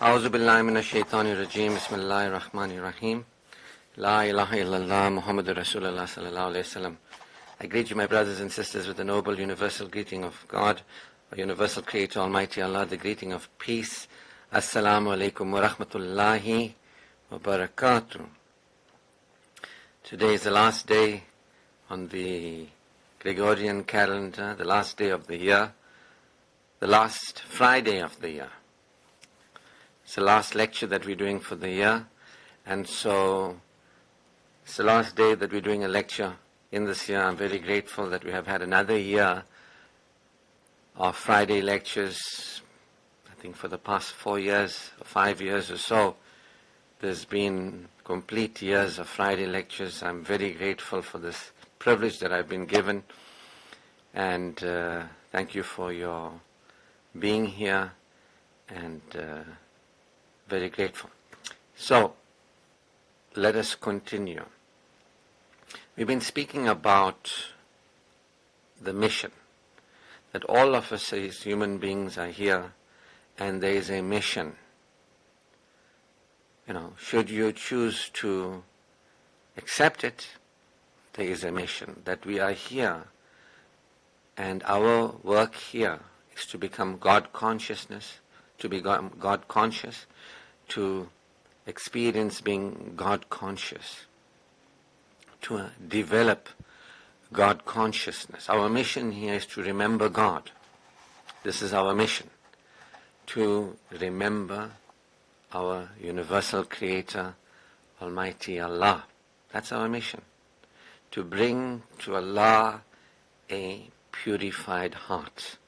A'udhu billahi minash shaitani rajim. Bismillahir Rahmanir Rahim. La ilaha illallah Muhammadur Rasulullah sallallahu alayhi wasallam. I greet you, my brothers and sisters, with the noble universal greeting of God, our universal Creator, Almighty Allah, the greeting of peace. Assalamu alaikum wa rahmatullahi wa barakatuh. Today is the last day on the Gregorian calendar, the last day of the year, the last Friday of the year. It's the last lecture that we're doing for the year, and so it's the last day that we're doing a lecture in this year. I'm very grateful that we have had another year of Friday lectures. I think for the past 4 years or 5 years or so, there's been complete years of Friday lectures. I'm very grateful for this privilege that I've been given, and thank you for your being here, and very grateful. So, let us continue. We've been speaking about the mission, that all of us as human beings are here, and there is a mission. Should you choose to accept it, there is a mission, that we are here, and our work here is to become God consciousness, to be God conscious, to experience being God conscious, to develop God consciousness. Our mission here is to remember God. This is our mission, to remember our universal Creator, Almighty Allah. That's our mission, to bring to Allah a purified heart,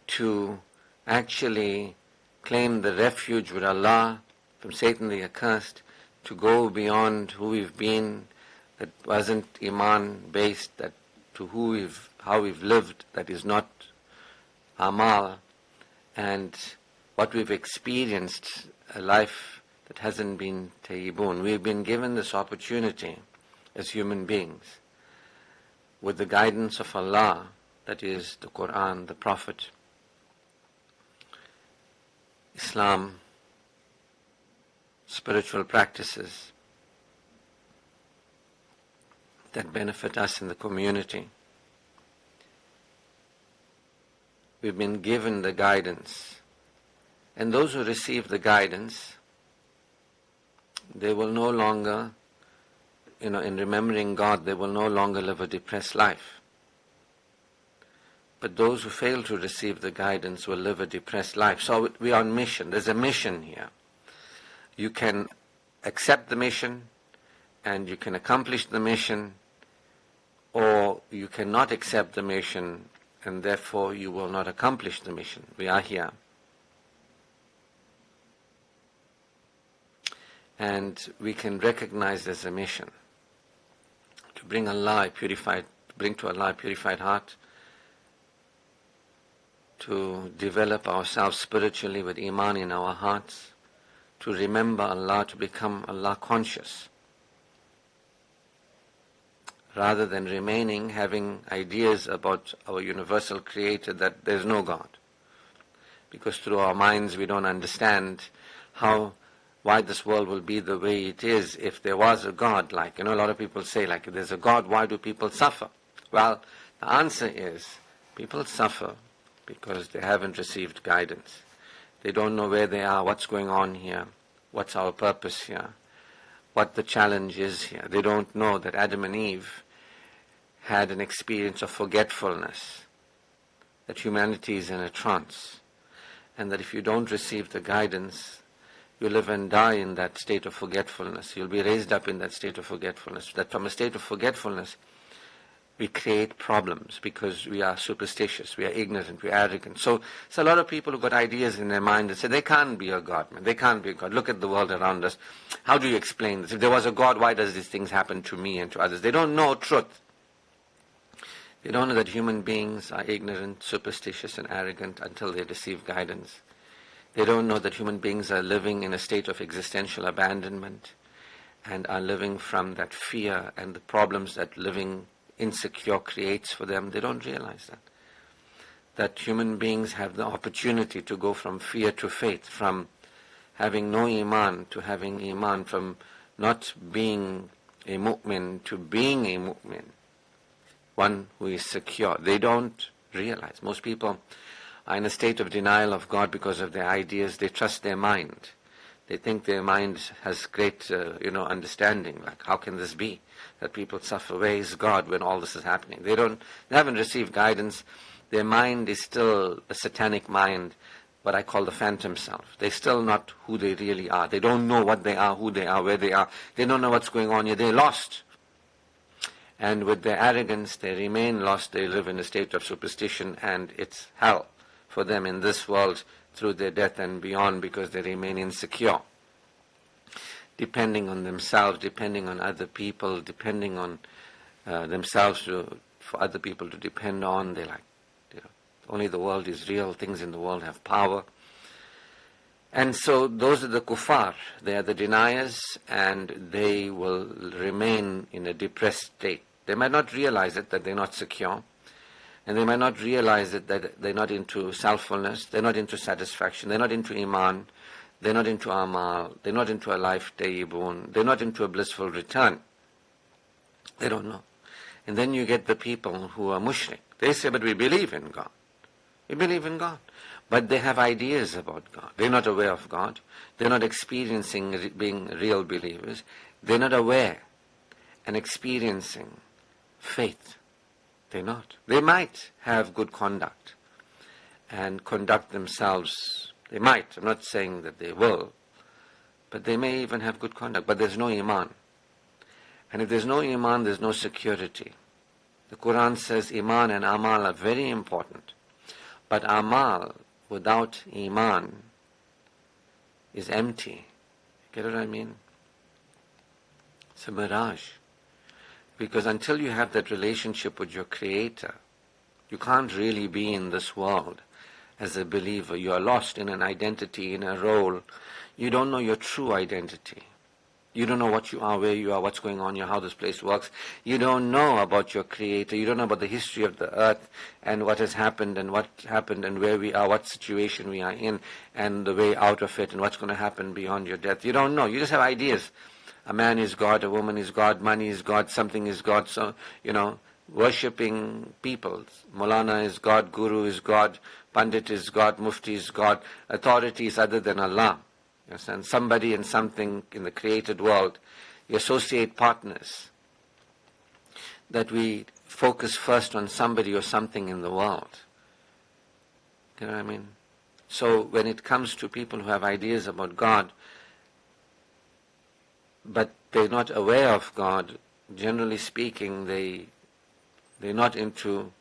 to actually claim the refuge with Allah from Satan the accursed, to go beyond who we've been, that wasn't Iman based, that to how we've lived, that is not Amal, and what we've experienced, a life that hasn't been Tayyibun. We've been given this opportunity as human beings with the guidance of Allah, that is the Quran, the Prophet, Islam, spiritual practices that benefit us in the community. We've been given the guidance, and those who receive the guidance, they will no longer, in remembering God, they will no longer live a depressed life. But those who fail to receive the guidance will live a depressed life. So we are on mission. There's a mission here. You can accept the mission and you can accomplish the mission, or you cannot accept the mission and therefore you will not accomplish the mission. We are here. And we can recognize there's a mission to bring to Allah a purified heart, to develop ourselves spiritually with Iman in our hearts, to remember Allah, to become Allah conscious, rather than having ideas about our universal Creator that there's no God. Because through our minds we don't understand why this world will be the way it is if there was a God. A lot of people say, if there's a God, why do people suffer? Well, the answer is, people suffer because they haven't received guidance. They don't know where they are, what's going on here, what's our purpose here, what the challenge is here. They don't know that Adam and Eve had an experience of forgetfulness, that humanity is in a trance, and that if you don't receive the guidance, you live and die in that state of forgetfulness. You'll be raised up in that state of forgetfulness. That from a state of forgetfulness, we create problems because we are superstitious, we are ignorant, we are arrogant. So it's a lot of people who got ideas in their mind and say, they can't be a God, man. They can't be a God. Look at the world around us. How do you explain this? If there was a God, why does these things happen to me and to others? They don't know truth. They don't know that human beings are ignorant, superstitious, and arrogant until they receive guidance. They don't know that human beings are living in a state of existential abandonment and are living from that fear and the problems that living insecure creates for them. They don't realize that human beings have the opportunity to go from fear to faith, from having no iman to having iman, from not being a mu'min to being a mu'min, one who is secure. They don't realize. Most people are in a state of denial of God because of their ideas. They trust their mind. They think their mind has great, understanding. Like, how can this be that people suffer? Where is God when all this is happening? They haven't received guidance. Their mind is still a satanic mind, what I call the phantom self. They're still not who they really are. They don't know what they are, who they are, where they are. They don't know what's going on here. They're lost. And with their arrogance, they remain lost. They live in a state of superstition, and it's hell for them in this world through their death and beyond, because they remain insecure, depending on themselves, depending on other people, depending on themselves for other people to depend on. They're like, only the world is real, things in the world have power. And so those are the kuffar. They are the deniers, and they will remain in a depressed state. They might not realize it, that they're not secure, and they might not realize it, that they're not into selffulness, they're not into satisfaction, they're not into iman, they're not into amal, they're not into a life tayyibun, they're not into a blissful return. They don't know. And then you get the people who are mushrik. They say, but we believe in God. We believe in God. But they have ideas about God. They're not aware of God. They're not experiencing being real believers. They're not aware and experiencing faith. They're not. They might have good conduct and conduct themselves. They might. I'm not saying that they will. But they may even have good conduct. But there's no iman. And if there's no iman, there's no security. The Quran says iman and amal are very important. But amal without iman is empty. Get what I mean? It's a mirage. Because until you have that relationship with your Creator, you can't really be in this world as a believer. You are lost in an identity, in a role. You don't know your true identity. You don't know what you are, where you are, what's going on here, how this place works. You don't know about your Creator. You don't know about the history of the earth and what has happened and where we are, what situation we are in, and the way out of it and what's going to happen beyond your death. You don't know. You just have ideas. A man is God, a woman is God, money is God, something is God. So, worshipping people. Maulana is God, Guru is God, Pandit is God, Mufti is God. Authority is other than Allah. And somebody and something in the created world, you associate partners, that we focus first on somebody or something in the world. You know what I mean? So when it comes to people who have ideas about God, but they're not aware of God, generally speaking, they're not into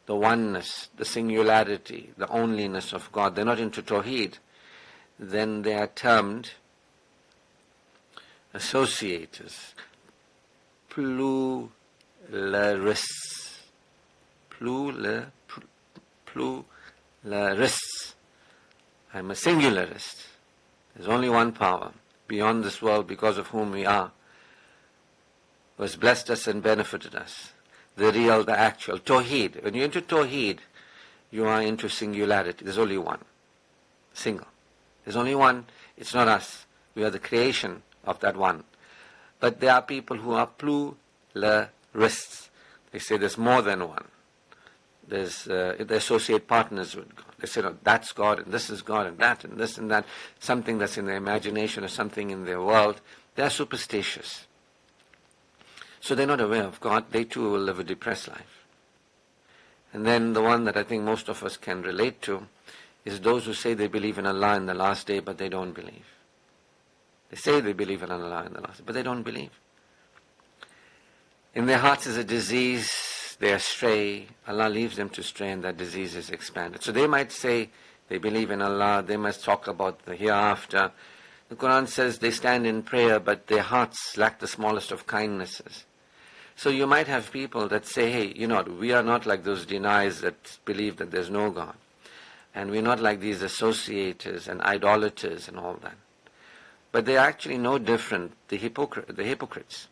the oneness, the singularity, the onlyness of God. They're not into Tawheed. Then they are termed associators, pluralists. Pluralists. I'm a singularist. There's only one power beyond this world, because of whom we are, who has blessed us and benefited us. The real, the actual. Tawheed. When you're into Tawheed, you are into singularity. There's only one. Single. There's only one. It's not us. We are the creation of that one. But there are people who are pluralists. They say there's more than one. They associate partners with God. They say, no, that's God, and this is God, and that, and this, and that. Something that's in their imagination or something in their world. They are superstitious. So they're not aware of God. They too will live a depressed life. And then the one that I think most of us can relate to is those who say they believe in Allah in the last day, but they don't believe. They say they believe in Allah in the last day, but they don't believe. In their hearts is a disease, they are stray, Allah leaves them to stray, and that disease is expanded. So they might say they believe in Allah, they must talk about the hereafter. The Quran says they stand in prayer, but their hearts lack the smallest of kindnesses. So you might have people that say, hey, we are not like those deniers that believe that there's no God. And we're not like these associators and idolaters and all that. But they're actually no different, the hypocrites,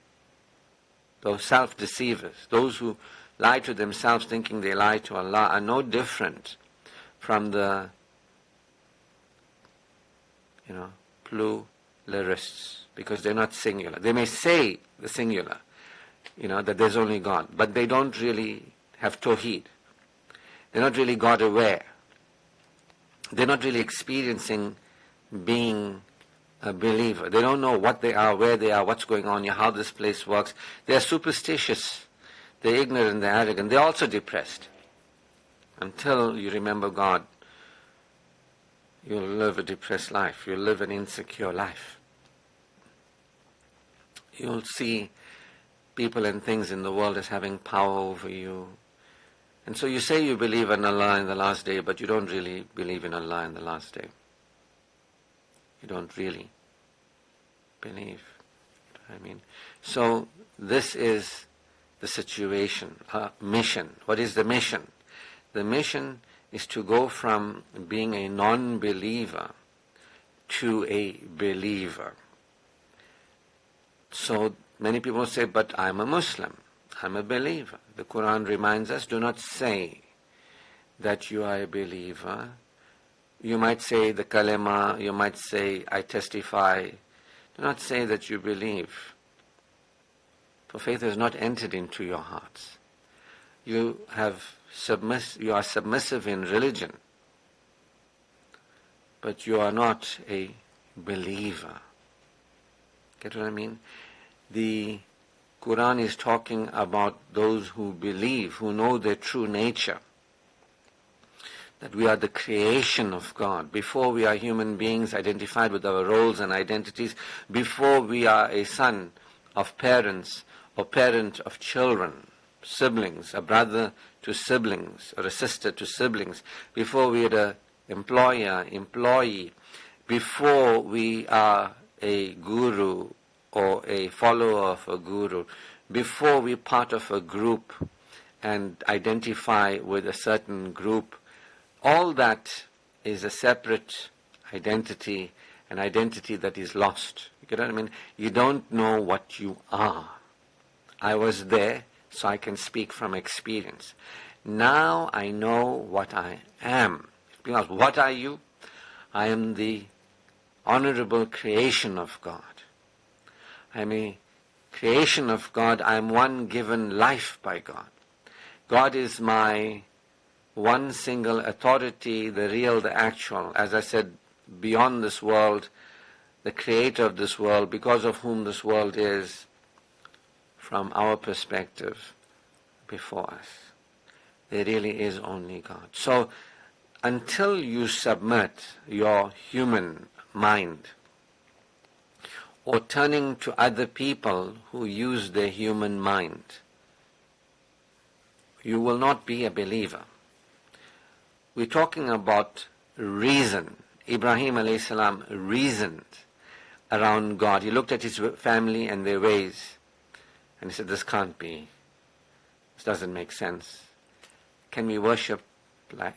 those self-deceivers, those who lie to themselves thinking they lie to Allah, are no different from the pluralists, because they're not singular. They may say the singular, that there's only God, but they don't really have tawheed. They're not really God aware. They're not really experiencing being a believer. They don't know what they are, where they are, what's going on here, how this place works. They're superstitious. They're ignorant, they're arrogant. They're also depressed. Until you remember God, you'll live a depressed life. You'll live an insecure life. You'll see people and things in the world as having power over you. And so you say you believe in Allah in the last day, but you don't really believe in Allah in the last day. You don't really believe. So this is the situation, mission. What is the mission? The mission is to go from being a non-believer to a believer. So many people say, but I'm a Muslim, I'm a believer. The Quran reminds us, do not say that you are a believer. You might say the kalima, you might say, I testify. Do not say that you believe. For faith has not entered into your hearts. You are submissive in religion, but you are not a believer. Get what I mean? The Quran is talking about those who believe, who know their true nature, that we are the creation of God. Before we are human beings identified with our roles and identities, before we are a son of parents or parent of children, siblings, a brother to siblings or a sister to siblings, before we are an employer, employee, before we are a guru or a follower of a guru, before we're part of a group and identify with a certain group, all that is a separate identity, an identity that is lost. You get what I mean? You don't know what you are. I was there, so I can speak from experience. Now I know what I am. Because what are you? I am the honorable creation of God. I am a creation of God. I am one given life by God. God is my one single authority, the real, the actual. As I said, beyond this world, the creator of this world, because of whom this world is, from our perspective, before us. There really is only God. So, until you submit your human mind, or turning to other people who use their human mind, you will not be a believer. We're talking about reason. Ibrahim alayhi salam reasoned around God. He looked at his family and their ways, and he said, this can't be. This doesn't make sense. Can we worship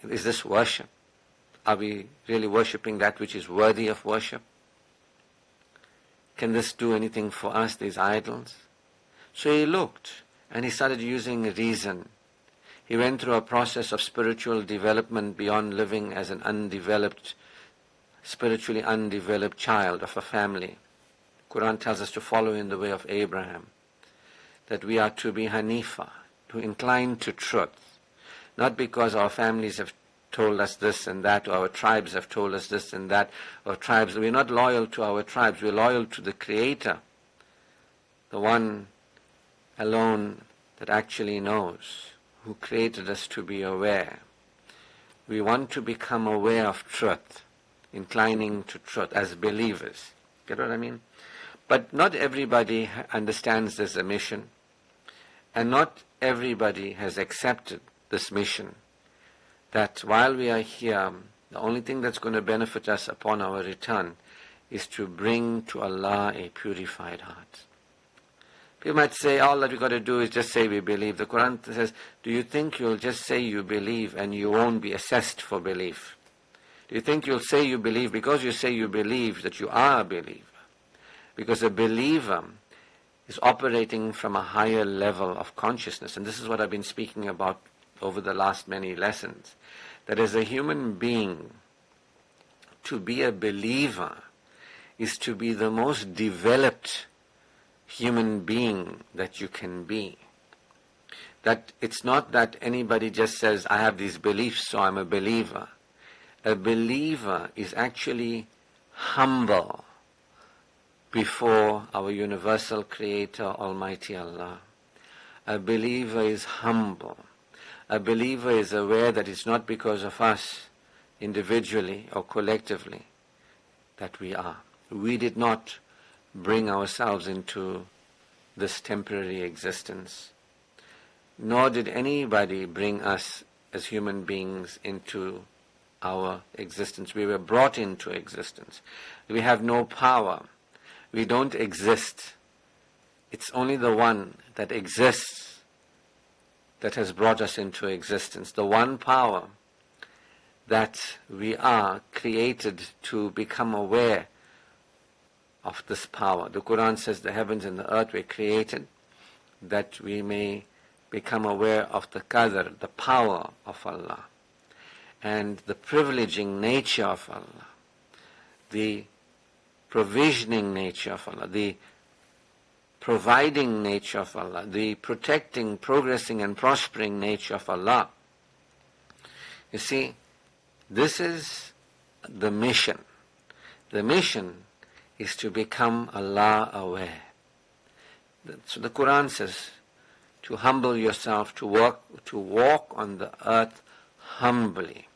is this worship? Are we really worshipping that which is worthy of worship? Can this do anything for us, these idols? So he looked, and he started using reason. He went through a process of spiritual development beyond living as an undeveloped, spiritually undeveloped child of a family. Quran tells us to follow in the way of Abraham, that we are to be Hanifa, to incline to truth, not because our families have told us this and that, or our tribes have told us this and that, or tribes. We're not loyal to our tribes, we're loyal to the Creator, the one alone that actually knows, who created us to be aware. We want to become aware of truth, inclining to truth as believers. Get what I mean? But not everybody understands this a mission, and not everybody has accepted this mission, that while we are here, the only thing that's going to benefit us upon our return is to bring to Allah a purified heart. People might say, all that we've got to do is just say we believe. The Quran says, do you think you'll just say you believe and you won't be assessed for belief? Do you think you'll say you believe because you say you believe that you are a believer? Because a believer is operating from a higher level of consciousness. And this is what I've been speaking about over the last many lessons. That as a human being, to be a believer is to be the most developed human being that you can be. That it's not that anybody just says, I have these beliefs, so I'm a believer. A believer is actually humble before our universal Creator, Almighty Allah. A believer is humble. A believer is aware that it's not because of us, individually or collectively, that we are. We did not bring ourselves into this temporary existence, nor did anybody bring us as human beings into our existence. We were brought into existence. We have no power. We don't exist. It's only the one that exists that has brought us into existence. The one power that we are created to become aware of this power. The Quran says the heavens and the earth were created that we may become aware of the qadr, the power of Allah, and the privileging nature of Allah, the provisioning nature of Allah, the providing nature of Allah, the protecting, progressing and prospering nature of Allah. You see, this is the mission. The mission is to become Allah aware. So the Quran says to humble yourself, to walk on the earth humbly.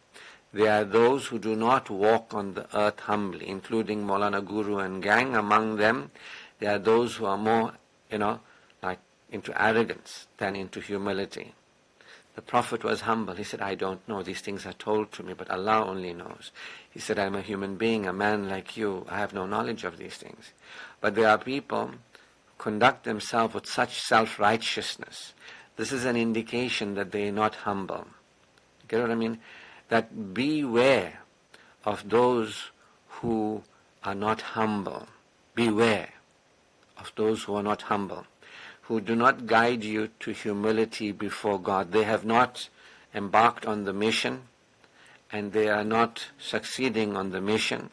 There are those who do not walk on the earth humbly, including Maulana Guru and gang. Among them, there are those who are more, like into arrogance than into humility. The Prophet was humble. He said, I don't know. These things are told to me, but Allah only knows. He said, I'm a human being, a man like you. I have no knowledge of these things. But there are people who conduct themselves with such self-righteousness. This is an indication that they are not humble. You get what I mean? That beware of those who are not humble. Beware of those who are not humble, who do not guide you to humility before God. They have not embarked on the mission, and they are not succeeding on the mission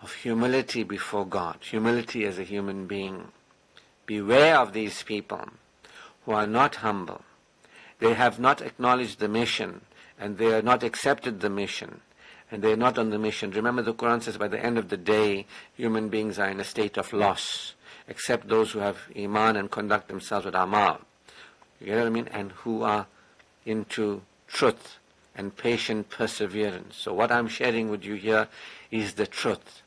of humility before God, humility as a human being. Beware of these people who are not humble. They have not acknowledged the mission, and they are not accepted the mission, and they are not on the mission. Remember, the Quran says by the end of the day, human beings are in a state of loss, except those who have iman and conduct themselves with amal. You know what I mean? And who are into truth and patient perseverance. So what I'm sharing with you here is the truth.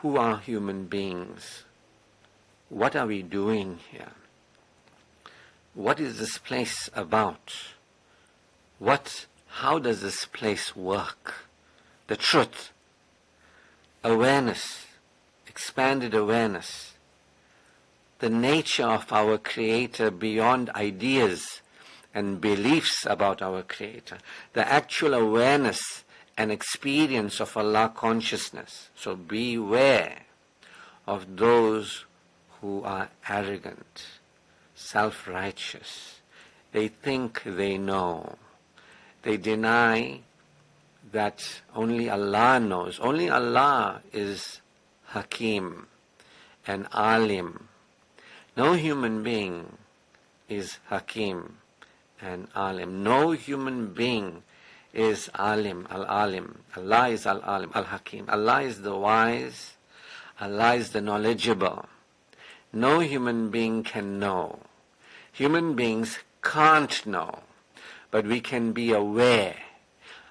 Who are human beings? What are we doing here? What is this place about? How does this place work? The truth, awareness, expanded awareness, the nature of our Creator beyond ideas and beliefs about our Creator, the actual awareness and experience of Allah consciousness. So beware of those who are arrogant, self-righteous. They think they know. They deny that only Allah knows. Only Allah is Hakim and Alim. No human being is Hakim and Alim. No human being is Alim, Al-Alim. Allah is Al-Alim, Al-Hakim. Allah is the wise. Allah is the knowledgeable. No human being can know. Human beings can't know, but we can be aware.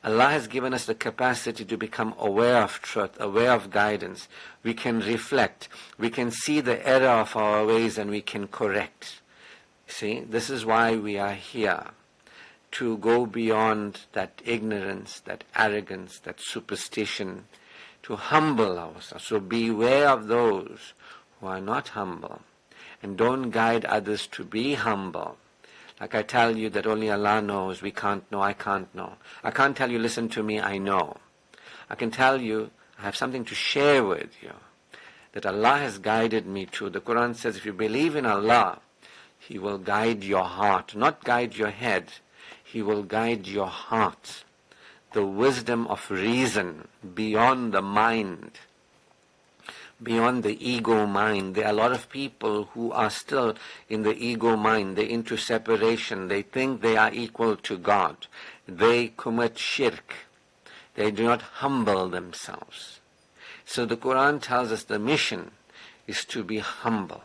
Allah has given us the capacity to become aware of truth, aware of guidance. We can reflect. We can see the error of our ways and we can correct. See, this is why we are here, to go beyond that ignorance, that arrogance, that superstition, to humble ourselves. So beware of those who are not humble, and don't guide others to be humble. Like I tell you that only Allah knows, we can't know, I can't know. I can't tell you, listen to me, I know. I can tell you, I have something to share with you, that Allah has guided me to. The Quran says, if you believe in Allah, He will guide your heart, not guide your head. He will guide your heart. The wisdom of reason beyond the mind. beyond the ego mind. There are a lot of people who are still in the ego mind. They're into separation. They think they are equal to God. They commit shirk. They do not humble themselves. So the Quran tells us the mission is to be humble.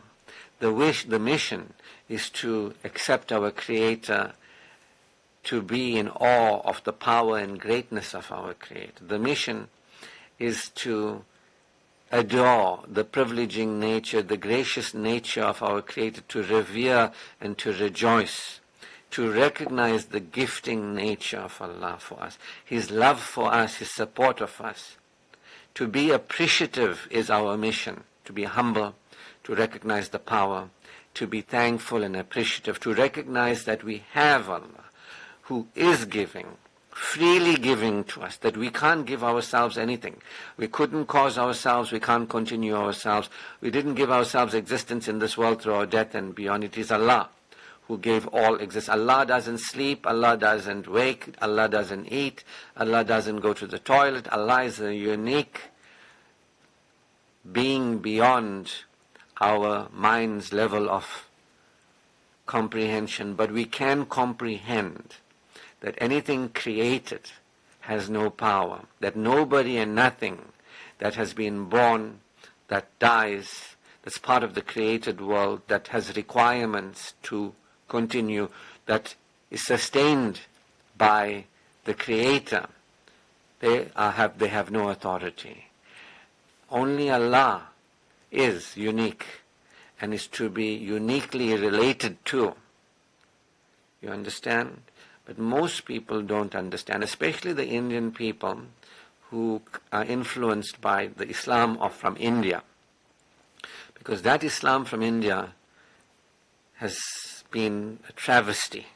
The mission is to accept our Creator, to be in awe of the power and greatness of our Creator. The mission is to adore the privileging nature, the gracious nature of our Creator, to revere and to rejoice, to recognize the gifting nature of Allah for us, His love for us, His support of us. To be appreciative is our mission, to be humble, to recognize the power, to be thankful and appreciative, to recognize that we have Allah, who is giving, freely giving to us, that we can't give ourselves anything. We couldn't cause ourselves, we can't continue ourselves. We didn't give ourselves existence in this world through our death and beyond. It is Allah who gave all existence. Allah doesn't sleep, Allah doesn't wake, Allah doesn't eat, Allah doesn't go to the toilet. Allah is a unique being beyond our mind's level of comprehension, but we can comprehend that anything created has no power, that nobody and nothing that has been born, that dies, that's part of the created world, that has requirements to continue, that is sustained by the Creator, they have no authority. Only Allah is unique and is to be uniquely related to. You understand? But most people don't understand, especially the Indian people who are influenced by the Islam from India. Because that Islam from India has been a travesty.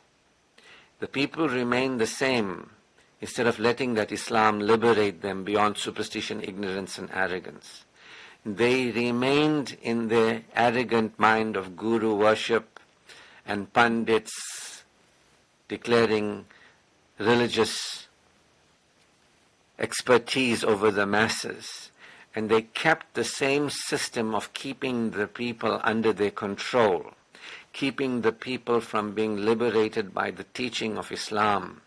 The people remain the same instead of letting that Islam liberate them beyond superstition, ignorance and arrogance. They remained in their arrogant mind of guru worship and pandits declaring religious expertise over the masses. And they kept the same system of keeping the people under their control, keeping the people from being liberated by the teaching of Islam.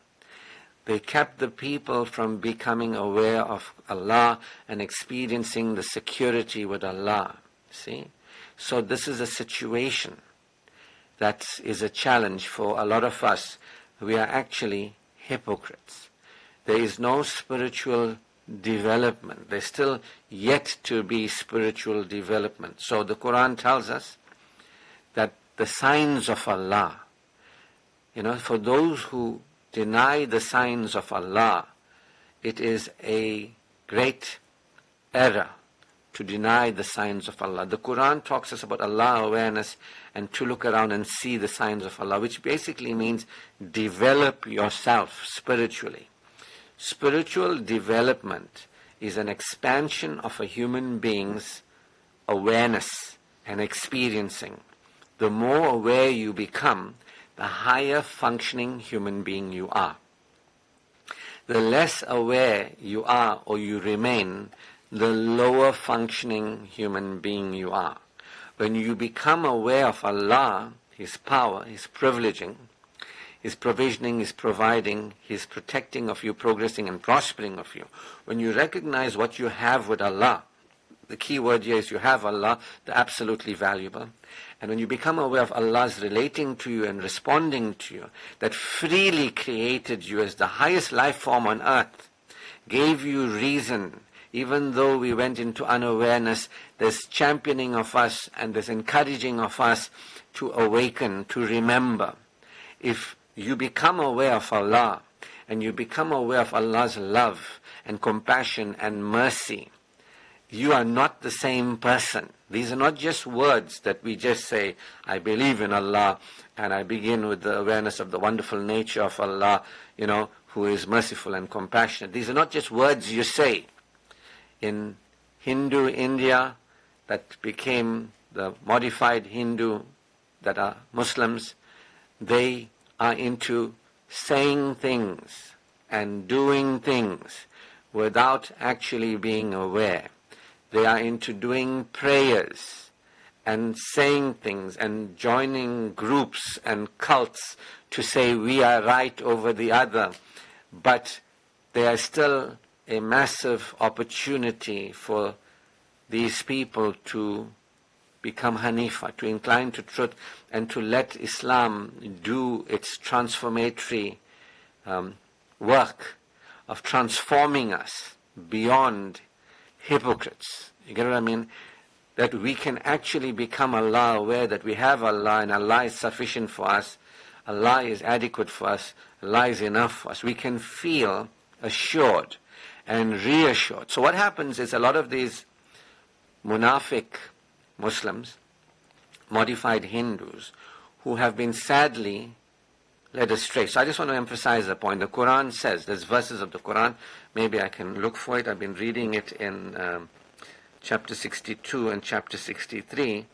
They kept the people from becoming aware of Allah and experiencing the security with Allah. See? So this is a situation that is a challenge for a lot of us. We are actually hypocrites. There is no spiritual development. There's still yet to be spiritual development. So the Quran tells us that the signs of Allah, for those who deny the signs of Allah, it is a great error to deny the signs of Allah. The Quran talks us about Allah awareness and to look around and see the signs of Allah, which basically means develop yourself spiritually. Spiritual development is an expansion of a human being's awareness and experiencing. The more aware you become, the higher functioning human being you are. The less aware you are or you remain, the lower functioning human being you are. When you become aware of Allah, His power, His privileging, His provisioning, His providing, His protecting of you, progressing and prospering of you, when you recognize what you have with Allah, the key word here is you have Allah, the absolutely valuable. And when you become aware of Allah's relating to you and responding to you, that freely created you as the highest life form on earth, gave you reason, even though we went into unawareness, there's championing of us and there's encouraging of us to awaken, to remember. If you become aware of Allah and you become aware of Allah's love and compassion and mercy, you are not the same person. These are not just words that we just say, I believe in Allah, and I begin with the awareness of the wonderful nature of Allah, who is merciful and compassionate. These are not just words you say. In Hindu India, that became the modified Hindu that are Muslims, they are into saying things and doing things without actually being aware. They are into doing prayers and saying things and joining groups and cults to say we are right over the other. But there is still a massive opportunity for these people to become Hanifa, to incline to truth, and to let Islam do its transformatory work of transforming us beyond hypocrites. You get what I mean? That we can actually become Allah aware that we have Allah and Allah is sufficient for us, Allah is adequate for us, Allah is enough for us. We can feel assured and reassured. So what happens is a lot of these munafiq Muslims, modified Hindus, who have been sadly led astray. So I just want to emphasize the point. The Quran says, there's verses of the Quran, maybe I can look for it. I've been reading it in chapter 62 and chapter 63.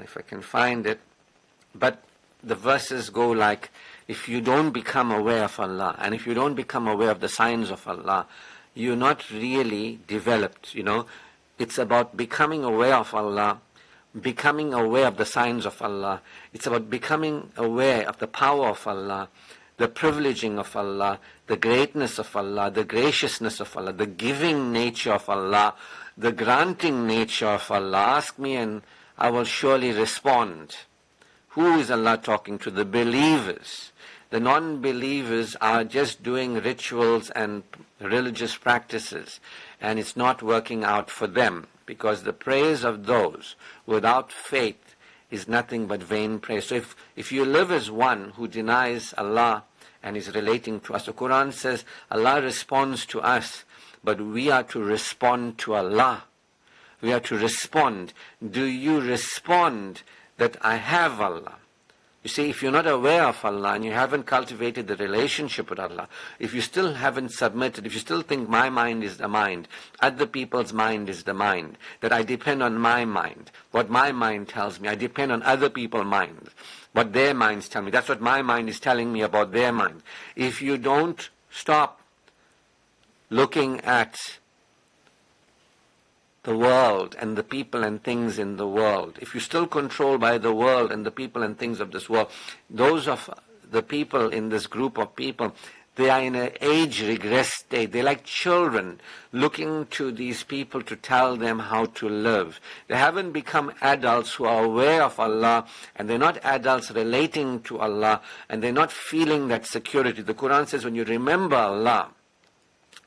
If I can find it. But the verses go like, if you don't become aware of Allah, and if you don't become aware of the signs of Allah, you're not really developed, It's about becoming aware of Allah, becoming aware of the signs of Allah. It's about becoming aware of the power of Allah, the privileging of Allah, the greatness of Allah, the graciousness of Allah, the giving nature of Allah, the granting nature of Allah. Ask me and I will surely respond. Who is Allah talking to? The believers. The non-believers are just doing rituals and religious practices, and it's not working out for them, because the praise of those without faith is nothing but vain praise. So if you live as one who denies Allah and is relating to us, the Quran says Allah responds to us, but we are to respond to Allah. We are to respond. Do you respond that I have Allah? You see, if you're not aware of Allah and you haven't cultivated the relationship with Allah, if you still haven't submitted, if you still think my mind is the mind, other people's mind is the mind, that I depend on my mind, what my mind tells me, I depend on other people's minds, what their minds tell me, that's what my mind is telling me about their mind. If you don't stop looking at the world and the people and things in the world, if you're still controlled by the world and the people and things of this world, those of the people in this group of people, they are in an age regress state. They're like children looking to these people to tell them how to live. They haven't become adults who are aware of Allah, and they're not adults relating to Allah, and they're not feeling that security. The Quran says when you remember Allah,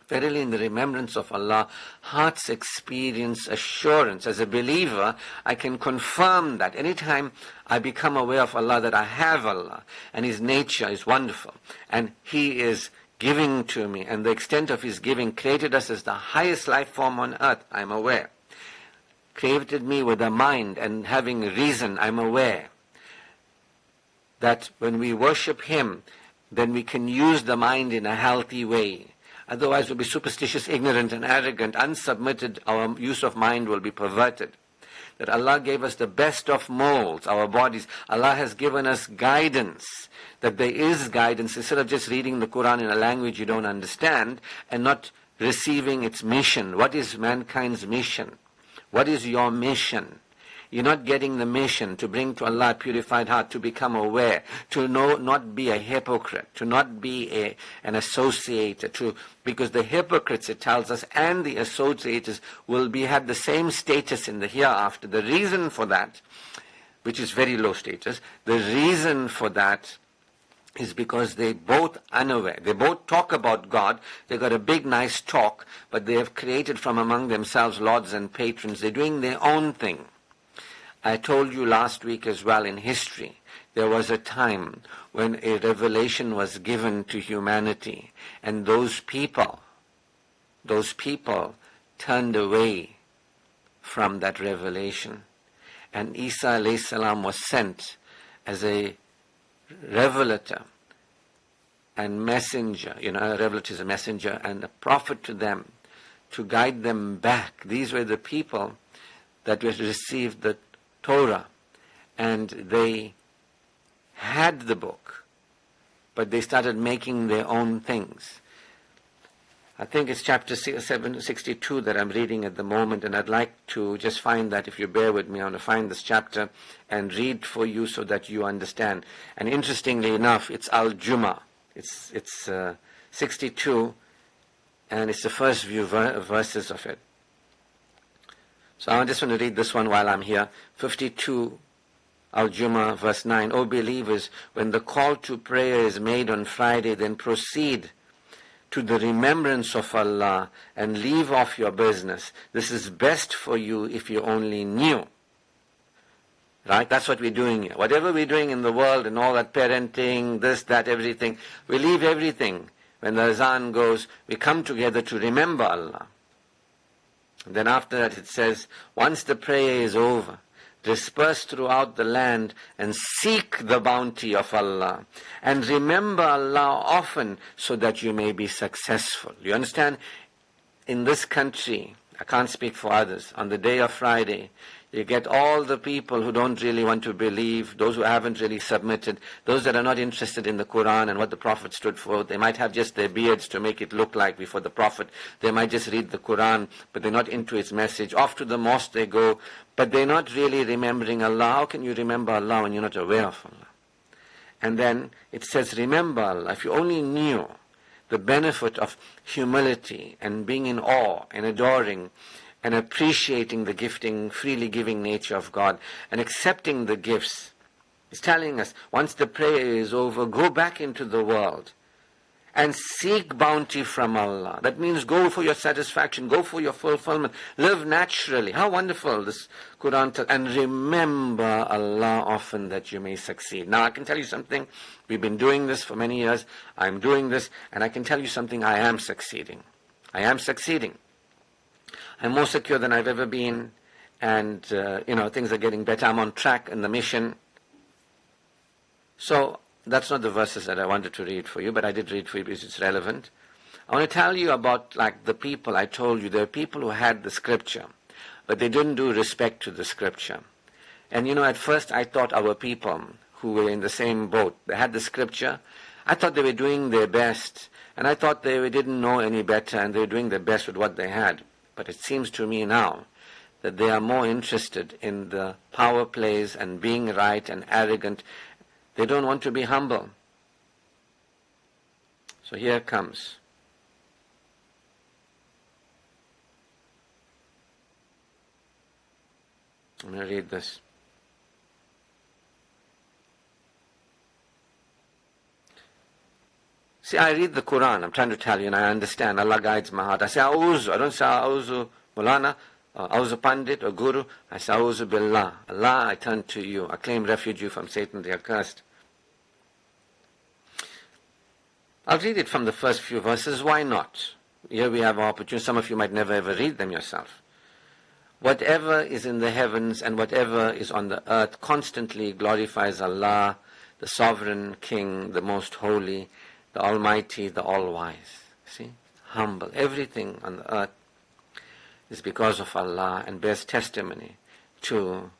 verily in the remembrance of Allah, hearts experience assurance. As a believer, I can confirm that. Anytime I become aware of Allah, that I have Allah, and His nature is wonderful, and He is giving to me, and the extent of His giving created us as the highest life form on earth, I'm aware. Created me with a mind and having reason, I'm aware. That when we worship Him, then we can use the mind in a healthy way. Otherwise we'll be superstitious, ignorant and arrogant, unsubmitted, our use of mind will be perverted. That Allah gave us the best of molds, our bodies. Allah has given us guidance, that there is guidance, instead of just reading the Quran in a language you don't understand and not receiving its mission. What is mankind's mission? What is your mission? You're not getting the mission to bring to Allah a purified heart, to become aware, to know, not be a hypocrite, to not be an associator, because the hypocrites, it tells us, and the associators will have the same status in the hereafter. The reason for that, which is very low status, the reason for that is because they both unaware. They both talk about God. They got a big nice talk, but they have created from among themselves lords and patrons. They're doing their own thing. I told you last week as well, in history, there was a time when a revelation was given to humanity, and those people turned away from that revelation. And Isa alayhi salam was sent as a revelator and messenger. A revelator is a messenger and a prophet to them, to guide them back. These were the people that received the Torah, and they had the book, but they started making their own things. I think it's chapter 762 that I'm reading at the moment, and I'd like to just find that, if you bear with me, I want to find this chapter and read for you so that you understand. And interestingly enough, it's Al-Jumu'ah. It's 62, and it's the first few verses of it. So I just want to read this one while I'm here. 52, Al-Jumu'ah, verse 9. O believers, when the call to prayer is made on Friday, then proceed to the remembrance of Allah and leave off your business. This is best for you if you only knew. Right? That's what we're doing here. Whatever we're doing in the world and all that parenting, this, that, everything, we leave everything. When the azan goes, we come together to remember Allah. And then after that it says, once the prayer is over, disperse throughout the land and seek the bounty of Allah. And remember Allah often so that you may be successful. You understand? In this country, I can't speak for others, on the day of Friday, you get all the people who don't really want to believe, those who haven't really submitted, those that are not interested in the Quran and what the Prophet stood for. They might have just their beards to make it look like before the Prophet. They might just read the Quran, but they're not into its message. Off to the mosque they go, but they're not really remembering Allah. How can you remember Allah when you're not aware of Allah? And then it says, remember Allah. If you only knew the benefit of humility and being in awe and adoring and appreciating the gifting, freely giving nature of God, and accepting the gifts. He's telling us, once the prayer is over, go back into the world and seek bounty from Allah. That means go for your satisfaction, go for your fulfillment, live naturally. How wonderful this Quran tells. And remember Allah often that you may succeed. Now I can tell you something, we've been doing this for many years, I'm doing this, and I can tell you something, I am succeeding. I am succeeding. I'm more secure than I've ever been, and things are getting better. I'm on track in the mission. So that's not the verses that I wanted to read for you, but I did read for you because it's relevant. I want to tell you about the people. I told you there are people who had the scripture, but they didn't do respect to the scripture. And at first I thought our people who were in the same boat, they had the scripture, I thought they were doing their best, and I thought they didn't know any better, and they were doing their best with what they had. But it seems to me now that they are more interested in the power plays and being right and arrogant. They don't want to be humble. So here it comes. I'm going to read this. See, I read the Quran, I'm trying to tell you, and I understand. Allah guides my heart. I say, A'uzu. I don't say, A'uzu Mulana, or A'uzu Pandit, or Guru. I say, A'uzu Billah. Allah, I turn to you. I claim refuge from Satan, the accursed. I'll read it from the first few verses. Why not? Here we have an opportunity. Some of you might never ever read them yourself. Whatever is in the heavens and whatever is on the earth constantly glorifies Allah, the sovereign King, the most holy, the Almighty, the All-Wise. See? Humble. Everything on the earth is because of Allah and bears testimony to,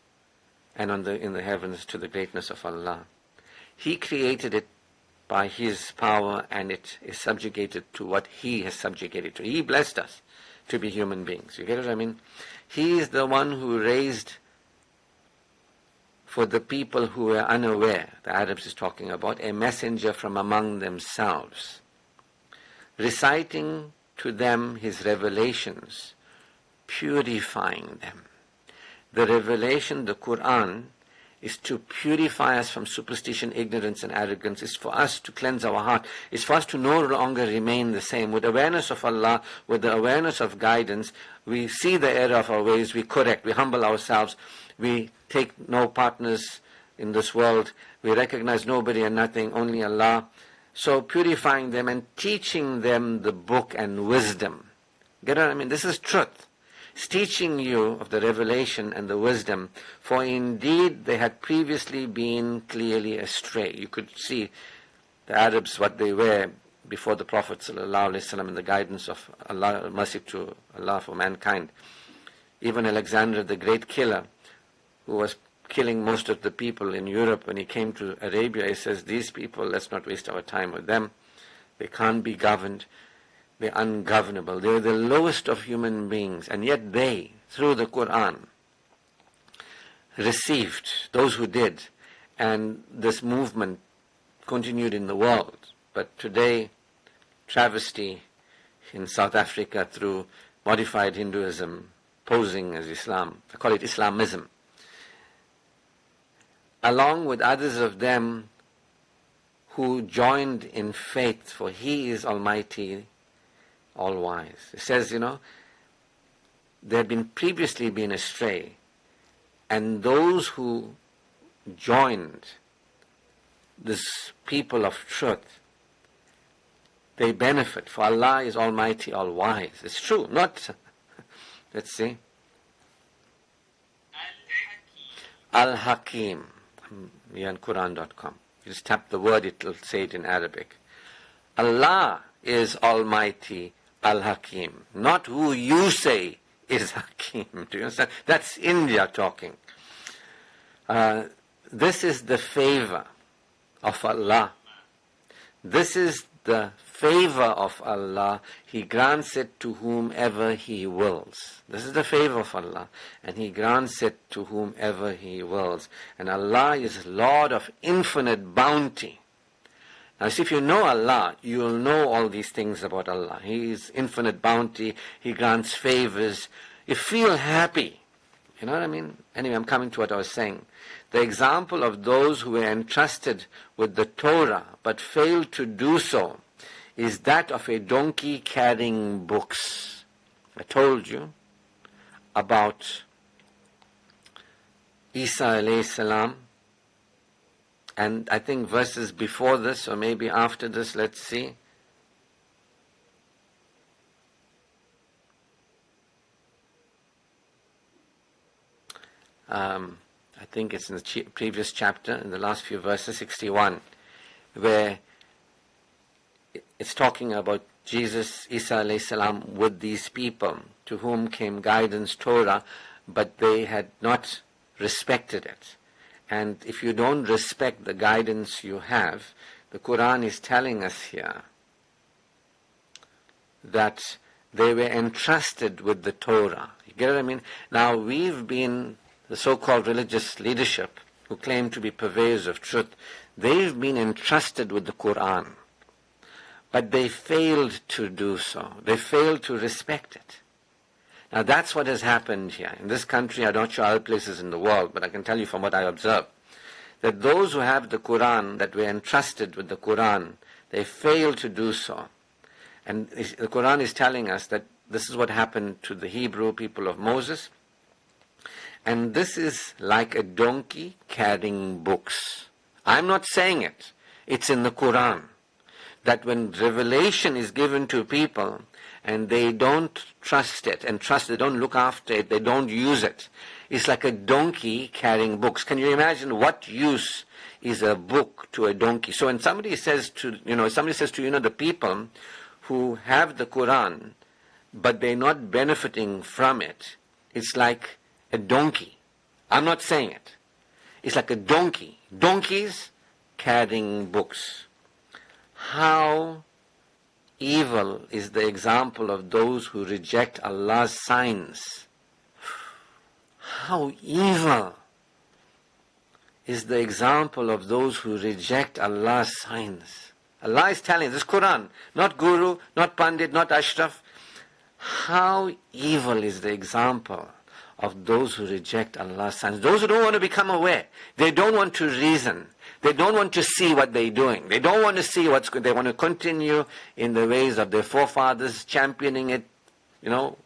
and in the heavens, to the greatness of Allah. He created it by His power, and it is subjugated to what He has subjugated to. He blessed us to be human beings. You get what I mean? He is the one who raised for the people who were unaware, the Arabs is talking about, a messenger from among themselves, reciting to them his revelations, purifying them. The revelation, the Quran, is to purify us from superstition, ignorance and arrogance. It's for us to cleanse our heart. It's for us to no longer remain the same. With awareness of Allah, with the awareness of guidance, we see the error of our ways, we correct, we humble ourselves, we take no partners in this world, we recognize nobody and nothing, only Allah. So purifying them and teaching them the book and wisdom. Get what I mean? This is truth. It's teaching you of the revelation and the wisdom, for indeed they had previously been clearly astray. You could see the Arabs, what they were before the Prophet ﷺ and the guidance of Allah, mercy to Allah for mankind. Even Alexander, the great killer, who was killing most of the people in Europe, when he came to Arabia, he says, these people, let's not waste our time with them. They can't be governed. They're ungovernable. They're the lowest of human beings. And yet they, through the Quran, received, those who did, and this movement continued in the world. But today, travesty in South Africa through modified Hinduism, posing as Islam, I call it Islamism, along with others of them who joined in faith, for He is Almighty, all-wise. It says, they had been previously been astray, and those who joined this people of truth, they benefit, for Allah is Almighty, all-wise. It's true, not, let's see, Al-Hakim, here on Quran.com. You just tap the word, it will say it in Arabic. Allah is Almighty, Al-Hakim, not who you say is Hakim. Do you understand? That's India talking. This is the favor of Allah. This is the favor of Allah. He grants it to whomever He wills. This is the favor of Allah, and He grants it to whomever He wills. And Allah is Lord of infinite bounty. Now, see, if you know Allah, you will know all these things about Allah. He is infinite bounty. He grants favors. You feel happy. You know what I mean? Anyway, I'm coming to what I was saying. The example of those who were entrusted with the Torah but failed to do so is that of a donkey carrying books. I told you about Isa alayhi salam, and I think verses before this or maybe after this, let's see. I think it's in the previous chapter, in the last few verses, 61, where it's talking about Jesus, Isa alayhi salam, with these people to whom came guidance, Torah, but they had not respected it. And if you don't respect the guidance you have, the Quran is telling us here that they were entrusted with the Torah. You get what I mean? Now, we've been, the so-called religious leadership who claim to be purveyors of truth, they've been entrusted with the Quran. But they failed to do so. They failed to respect it. Now that's what has happened here. In this country, I'm not sure other places in the world, but I can tell you from what I observe, that those who have the Quran, that were entrusted with the Quran, they failed to do so. And the Quran is telling us that this is what happened to the Hebrew people of Moses. And this is like a donkey carrying books. I'm not saying it. It's in the Quran. That when revelation is given to people and they don't trust it and they don't look after it, they don't use it, it's like a donkey carrying books. Can you imagine what use is a book to a donkey? So when somebody says to, the people who have the Quran, but they're not benefiting from it, it's like a donkey. I'm not saying it. It's like a donkey. Donkeys carrying books. How evil is the example of those who reject Allah's signs. How evil is the example of those who reject Allah's signs. Allah is telling, this Quran, not Guru, not Pandit, not Ashraf. How evil is the example of those who reject Allah's signs. Those who don't want to become aware. They don't want to reason. They don't want to see what they're doing. They don't want to see what's good. They want to continue in the ways of their forefathers, championing it.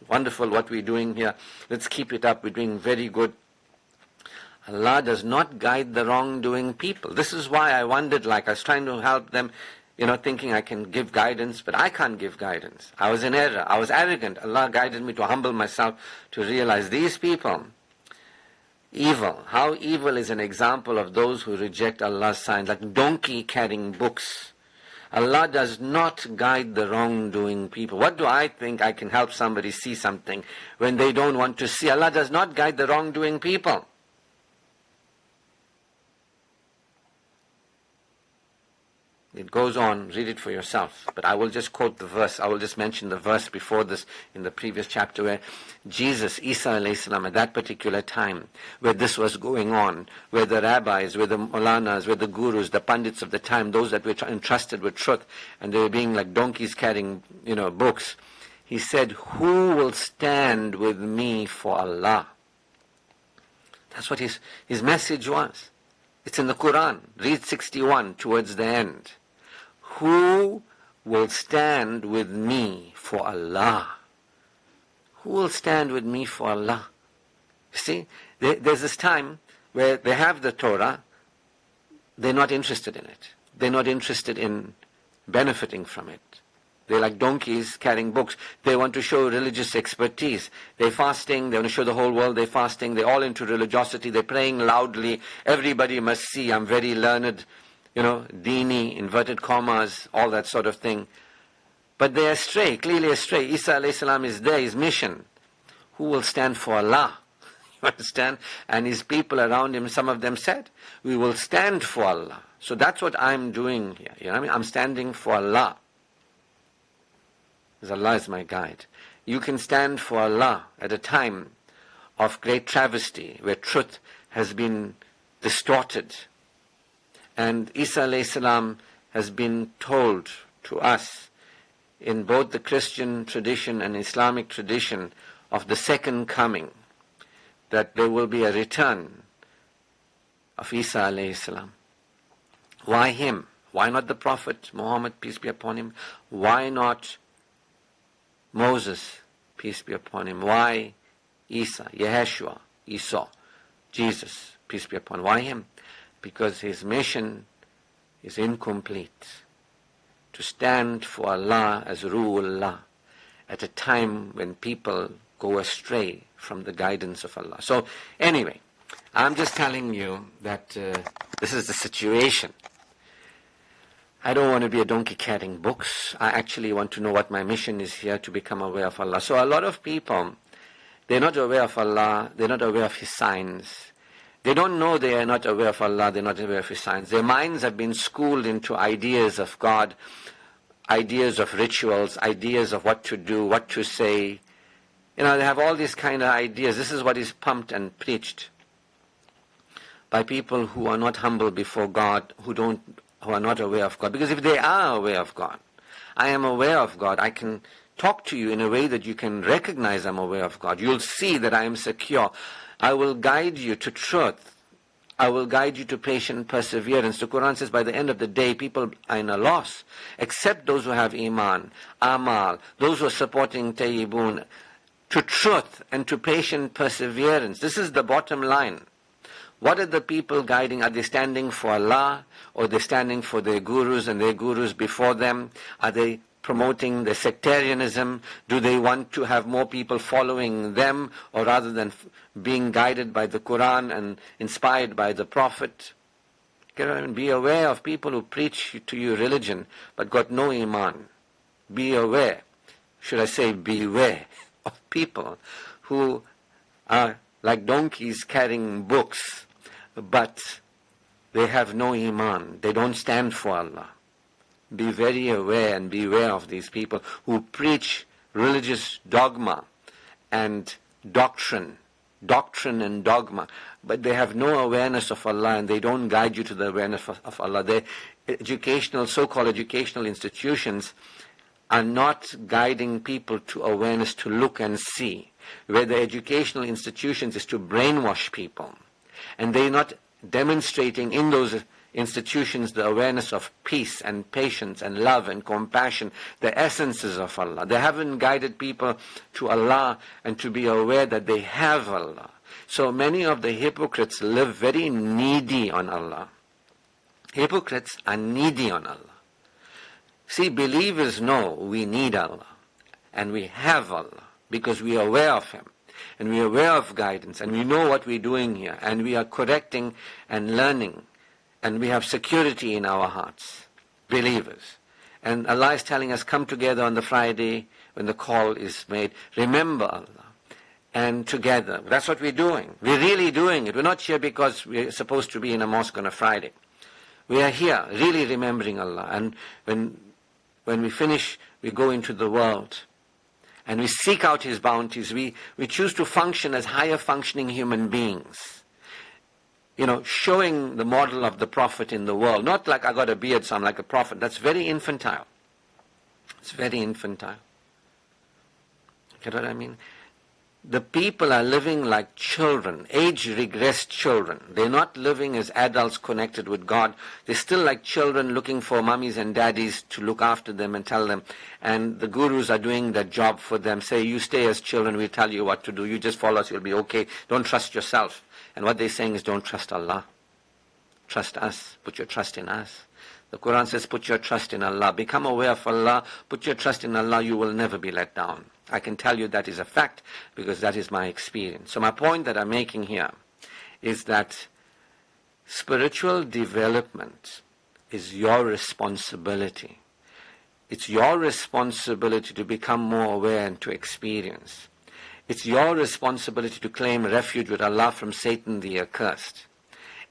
Wonderful what we're doing here. Let's keep it up. We're doing very good. Allah does not guide the wrongdoing people. This is why I wondered, I was trying to help them, thinking I can give guidance, but I can't give guidance. I was in error. I was arrogant. Allah guided me to humble myself, to realize these people, evil. How evil is an example of those who reject Allah's signs, like donkey carrying books. Allah does not guide the wrongdoing people. What do I think I can help somebody see something when they don't want to see? Allah does not guide the wrongdoing people. It goes on, read it for yourself. But I will just quote the verse. I will just mention the verse before this in the previous chapter where Jesus, Isa alayhi salam, at that particular time, where this was going on, where the rabbis, where the Maulanas, where the gurus, the pandits of the time, those that were entrusted with truth, and they were being like donkeys carrying, books, he said, "Who will stand with me for Allah?" That's what his message was. It's in the Quran. Read 61 towards the end. Who will stand with me for Allah? Who will stand with me for Allah? You see, there's this time where they have the Torah, they're not interested in it. They're not interested in benefiting from it. They're like donkeys carrying books. They want to show religious expertise. They're fasting. They want to show the whole world they're fasting. They're all into religiosity. They're praying loudly. Everybody must see I'm very learned, deeni, inverted commas, all that sort of thing. But they're astray, clearly astray. Isa alayhi salam is there, his mission. Who will stand for Allah? You understand? And his people around him, some of them said, we will stand for Allah. So that's what I'm doing here. You know what I mean? I'm standing for Allah. Because Allah is my guide. You can stand for Allah at a time of great travesty, where truth has been distorted. And Isa alayhi salam has been told to us in both the Christian tradition and Islamic tradition of the second coming, that there will be a return of Isa alayhi salam. Why him? Why not the Prophet Muhammad, peace be upon him? Why not Moses, peace be upon him? Why Isa, Yeshua, Isa, Jesus, peace be upon him? Why him? Because his mission is incomplete. To stand for Allah as Ru'ullah at a time when people go astray from the guidance of Allah. So anyway, I'm just telling you that this is the situation. I don't want to be a donkey carrying books. I actually want to know what my mission is here, to become aware of Allah. So a lot of people, they're not aware of Allah, they're not aware of His signs. They don't know they are not aware of Allah, they're not aware of His signs. Their minds have been schooled into ideas of God, ideas of rituals, ideas of what to do, what to say. They have all these kind of ideas. This is what is pumped and preached by people who are not humble before God, who are not aware of God. Because if they are aware of God, I am aware of God, I can talk to you in a way that you can recognize I'm aware of God. You'll see that I am secure. I will guide you to truth. I will guide you to patient perseverance. The Quran says by the end of the day, people are in a loss, except those who have Iman, Amal, those who are supporting Tayyibun, to truth and to patient perseverance. This is the bottom line. What are the people guiding? Are they standing for Allah, or are they standing for their gurus and their gurus before them? Are they promoting the sectarianism? Do they want to have more people following them, or rather than being guided by the Quran and inspired by the Prophet? Be aware of people who preach to you religion but got no Iman. Be aware, should I say beware, of people who are like donkeys carrying books, but they have no Iman. They don't stand for Allah. Be very aware and beware of these people who preach religious dogma and doctrine and dogma, but they have no awareness of Allah, and they don't guide you to the awareness of Allah. Their so-called educational institutions are not guiding people to awareness, to look and see. Where the educational institutions is to brainwash people, and they're not demonstrating in those institutions the awareness of peace and patience and love and compassion, the essences of Allah. They haven't guided people to Allah and to be aware that they have Allah. So many of the hypocrites live very needy on Allah. Hypocrites are needy on Allah. See, believers know we need Allah, and we have Allah, because we are aware of Him, and we are aware of guidance, and we know what we're doing here, and we are correcting and learning, and we have security in our hearts, believers. And Allah is telling us, come together on the Friday when the call is made, remember Allah, and together. That's what we're doing. We're really doing it. We're not here because we're supposed to be in a mosque on a Friday. We are here, really remembering Allah. And when we finish, we go into the world. And we seek out His bounties. We choose to function as higher functioning human beings. Showing the model of the Prophet in the world. Not like I got a beard, so I'm like a Prophet. That's very infantile. It's very infantile. You know what I mean? The people are living like children, age-regressed children. They're not living as adults connected with God. They're still like children looking for mummies and daddies to look after them and tell them. And the gurus are doing that job for them. Say, you stay as children, we'll tell you what to do. You just follow us, you'll be okay. Don't trust yourself. And what they're saying is, don't trust Allah. Trust us. Put your trust in us. The Quran says, put your trust in Allah. Become aware of Allah. Put your trust in Allah. You will never be let down. I can tell you that is a fact because that is my experience. So my point that I'm making here is that spiritual development is your responsibility. It's your responsibility to become more aware and to experience. It's your responsibility to claim refuge with Allah from Satan the accursed.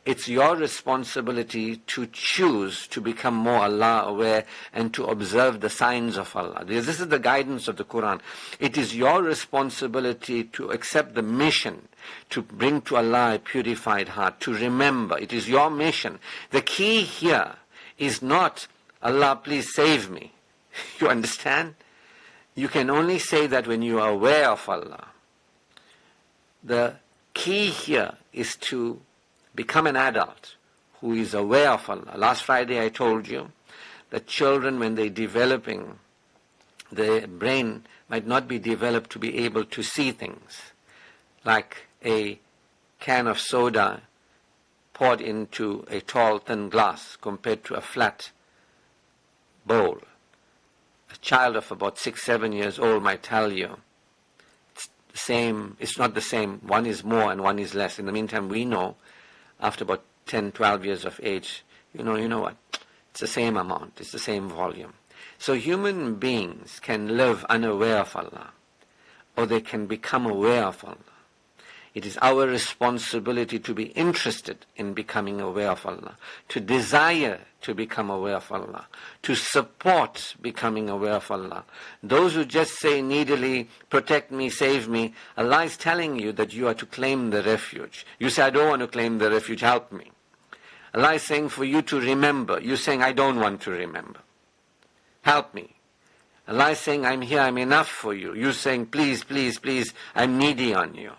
It's your responsibility to choose to become more Allah aware and to observe the signs of Allah. This is the guidance of the Quran. It is your responsibility to accept the mission to bring to Allah a purified heart, to remember. It is your mission. The key here is not, Allah, please save me. You understand? You can only say that when you are aware of Allah. The key here is to become an adult who is aware of Allah. Last Friday I told you that children, when they're developing, their brain might not be developed to be able to see things. Like a can of soda poured into a tall, thin glass compared to a flat bowl. A child of about 6-7 years old might tell you, it's not the same. One is more and one is less. In the meantime, we know after about 10-12 years of age, you know what? It's the same amount. It's the same volume. So human beings can live unaware of Allah, or they can become aware of Allah. It is our responsibility to be interested in becoming aware of Allah, to desire to become aware of Allah, to support becoming aware of Allah. Those who just say needily, protect me, save me, Allah is telling you that you are to claim the refuge. You say, I don't want to claim the refuge, help me. Allah is saying for you to remember. You're saying, I don't want to remember. Help me. Allah is saying, I'm here, I'm enough for you. You're saying, please, please, please, I'm needy on you.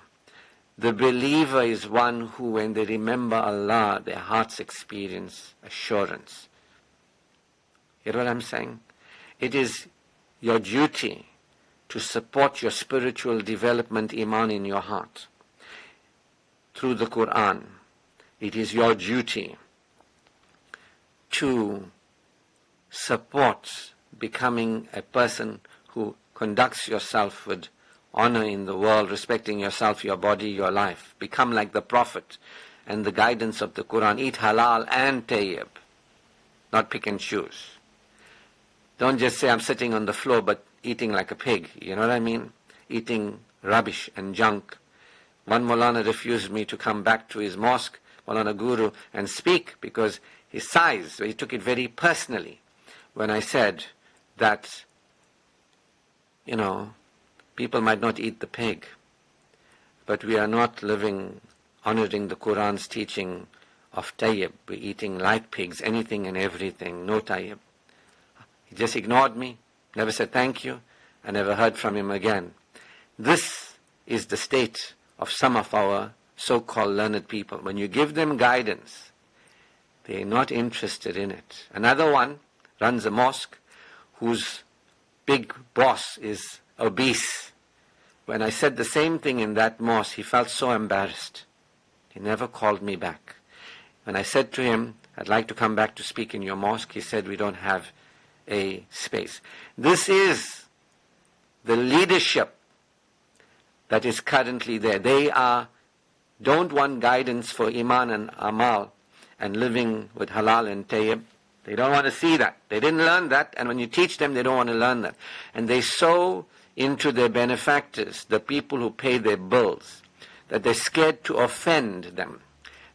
The believer is one who, when they remember Allah, their hearts experience assurance. You know what I'm saying? It is your duty to support your spiritual development, iman, in your heart through the Quran. It is your duty to support becoming a person who conducts yourself with honor in the world, respecting yourself, your body, your life. Become like the Prophet and the guidance of the Quran. Eat halal and tayyib, not pick and choose. Don't just say, I'm sitting on the floor, but eating like a pig. You know what I mean? Eating rubbish and junk. One Maulana refused me to come back to his mosque, Maulana Guru, and speak because his size, he took it very personally when I said that, people might not eat the pig, but we are not living, honoring the Quran's teaching of tayyib. We're eating like pigs, anything and everything, no tayyib. He just ignored me, never said thank you, I never heard from him again. This is the state of some of our so-called learned people. When you give them guidance, they're not interested in it. Another one runs a mosque whose big boss is obese. When I said the same thing in that mosque, he felt so embarrassed. He never called me back. When I said to him, I'd like to come back to speak in your mosque, he said, we don't have a space. This is the leadership that is currently there. They don't want guidance for iman and amal and living with halal and tayyib. They don't want to see that. They didn't learn that, and when you teach them, they don't want to learn that. And they so into their benefactors, the people who pay their bills, that they're scared to offend them.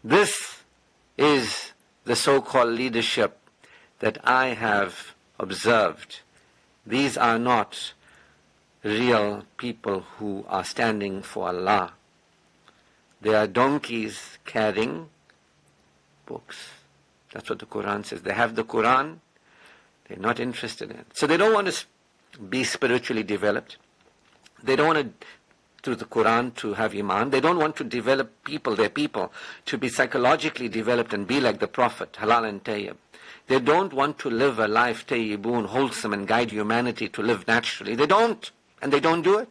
This is the so-called leadership that I have observed, these are not real people who are standing for Allah. They are donkeys carrying books. That's what the Quran says. They have the Quran, they're not interested in it. So they don't want to be spiritually developed. They don't want to, through the Quran, to have Iman. They don't want to develop people, their people, to be psychologically developed and be like the Prophet, halal and tayyib. They don't want to live a life tayyibun, wholesome, and guide humanity to live naturally. They don't, and they don't do it.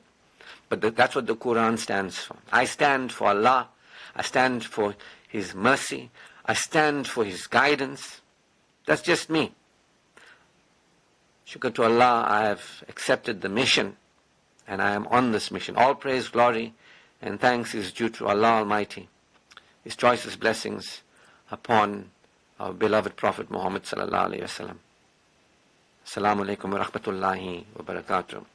But that's what the Quran stands for. I stand for Allah. I stand for His mercy. I stand for His guidance. That's just me. Shukr to Allah, I have accepted the mission, and I am on this mission. All praise, glory, and thanks is due to Allah Almighty. His choicest blessings upon our beloved Prophet Muhammad sallallahu alaihi wasallam. Assalamu alaikum wa rahmatullahi wa barakatuh.